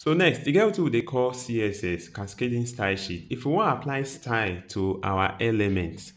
So next, you get what they call CSS, cascading style sheet. If we want to apply style to our elements,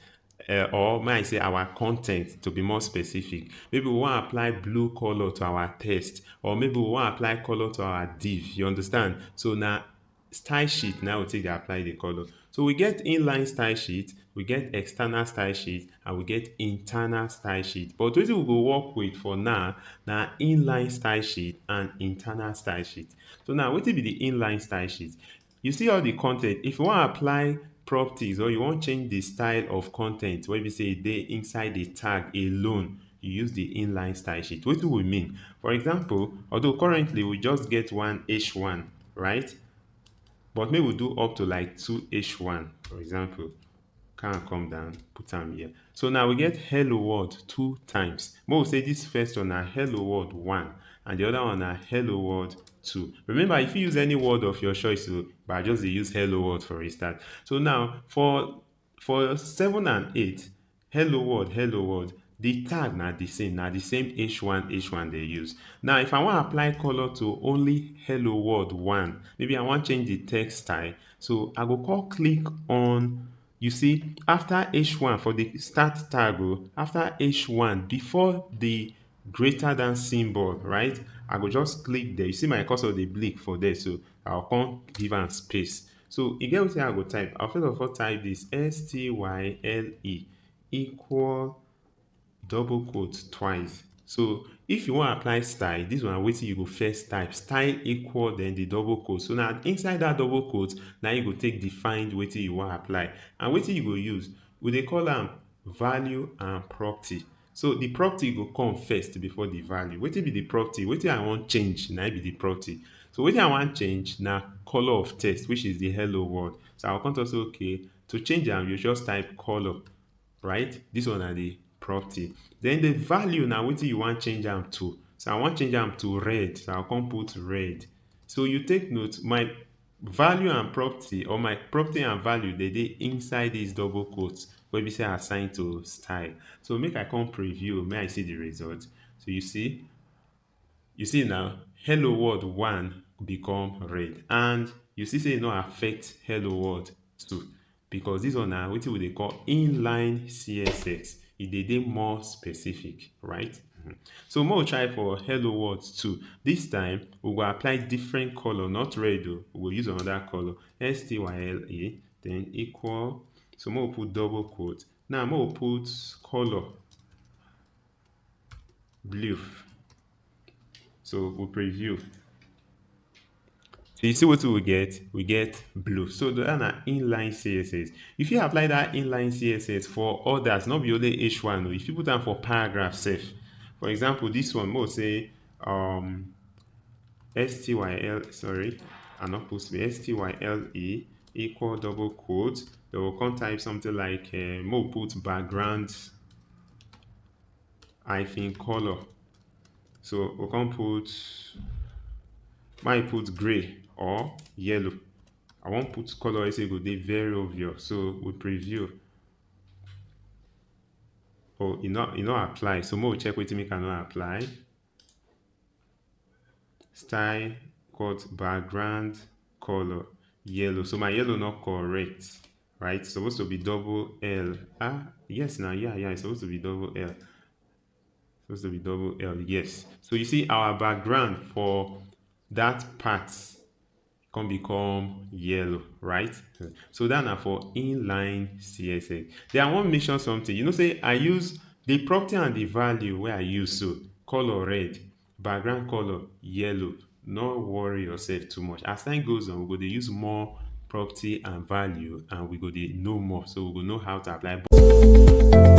or may I say our content to be more specific, maybe we want to apply blue color to our text, or maybe we want to apply color to our div. You understand? So now style sheet now we take the apply the color. So we get inline style sheet, we get external style sheet, and we get internal style sheet. But wetin we go work with for now na inline style sheet and internal style sheet. So now wetin be the inline style sheet? You see all the content. If you wan apply properties or you wan change the style of content wey be say e dey inside the tag alone, you use the inline style sheet. Wetin we mean? For example, although currently we just get one h1, right? But maybe we do up to like 2h1, for example. Can come down, put am here. So now we get hello world 2 times. Make we say this first one na hello world 1 and the other one na hello world 2. Remember, if you use any word of your choice, but I just dey use hello world for a start. So now for 7 and 8, hello world, the tag na the same h1 they use. Now if I want to apply color to only hello world 1, maybe I want change the text style, so I go call click on, you see, after h1 for the start tag, after h1 before the greater than symbol, right? I go just click there. You see my cursor dey blink for there, so I'll come give am space. So you get wetin I go type. I'll first of all type this style equal double quote twice. So if you want to apply style, this one wetin you go first type style equal then the double quote. So now inside that double quote, now you go take define wetin you want apply, and wetin you go use, we dey call am value and property. So the property go come first before the value. Wetin be the property? Wetin I want change na be the property. So wetin I want change na color of text, which is the hello world. So I'll come to say okay, to change am you just type color, right? This one na the property. Then the value na wetin you wan change am to. So I wan change am to red, so I'll come put red. So you take note, my value and property, or my property and value, they dey inside these double quotes wey be say assign to style. So make I come preview, may I see the result. So you see now hello world 1 become red, and you see say e no affect hello world 2 because this one na wetin we dey call inline CSS. E dey more specific, right? So make we try for hello world 2. This time we go apply different color, not red though. We go use another color, style, then equal. So make we put double quote. Now make we put color blue. So we preview. So you see what we get? We get blue. So that na inline CSS. If you apply that inline CSS for others, not be only H1, if you put them for paragraph sef. For example, this one, we'll say STYL, sorry, I'm not supposed to be STYLE equal double quote. They will come type something like we'll put background hyphen color. So we'll come put, might put gray or yellow. I won't put color, I say go dey very obvious. So we preview. Oh, it not apply. So we'll check wetin make I not apply. Style got background color yellow. So my yellow not correct, right? It's supposed to be double L. Yes, now yeah, it's supposed to be double L. Supposed to be double L, yes. So you see our background for that part can become yellow, right? So that now for inline CSS. Then I want to mention something. You know, say I use the property and the value where I use, so color red, background color yellow. No worry yourself too much. As time goes on, we go to use more property and value, and we go to know more. So we go know how to apply both.